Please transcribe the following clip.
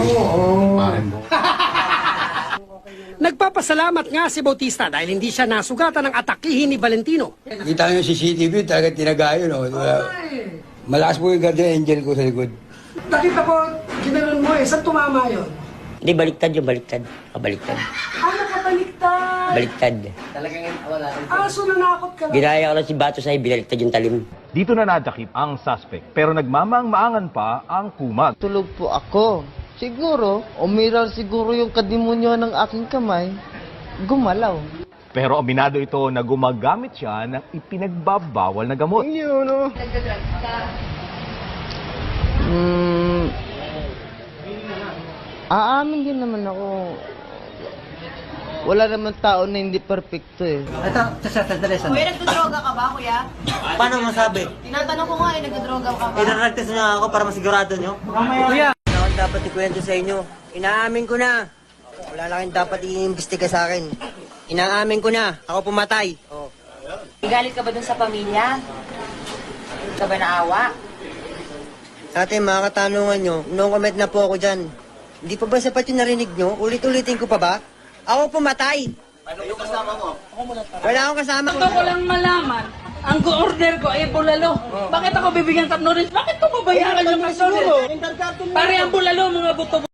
Oo. Paren mo. Nagpapasalamat nga si Bautista dahil hindi siya nasugatan ng atakihin ni Valentino. Kita nyo yung CCTV, talaga tinagayo, no? Malakas po yung guardian angel ko sa likod. Nakita ko, ginanon mo eh. Saan tumama yun? Hindi, baliktad yung baliktad. Baliktad. Nakabaliktad. Baliktad. So nanakot ka lang. Ginaya ko lang si Bato sa'yo, binaliktad yung talim. Dito na nadakip ang suspect pero nagmamaang-maangan pa ang kumag. Tulog po ako. Siguro, umiral siguro yung kadimonyo ng aking kamay. Gumalaw. Pero aminado ito na gumagamit siya ng ipinagbabawal na gamot. Aamin din naman ako. Wala naman tao na hindi perfecto eh. Kuya, nagdodroga ka ba, kuya? Paano masabi? Tinatanong ko nga eh, nagdodroga ka ba? Inaragtas niyo ako para masigurado niyo. Kuya! Wala akong dapat ikwento sa inyo. Inaamin ko na. Wala lang kayong dapat iimbestiga sa akin. Inaamin ko na. Ako pumatay. Oh. Galit ka ba dun sa pamilya? Ka ba naawa? Ate, mga katanungan nyo, noong comment na po ako dyan. Hindi pa ba sapat yung narinig nyo? Ulit-ulitin ko pa ba? Ako pumatay. Ano yung kasama mo? Wala akong kasama. Gusto ko lang malaman, ang order ko ay bulalo. Bakit ako bibigyan ng 3 orange? Bakit ko babayaran yung 3 orange? Pare ang bulalo, mga buto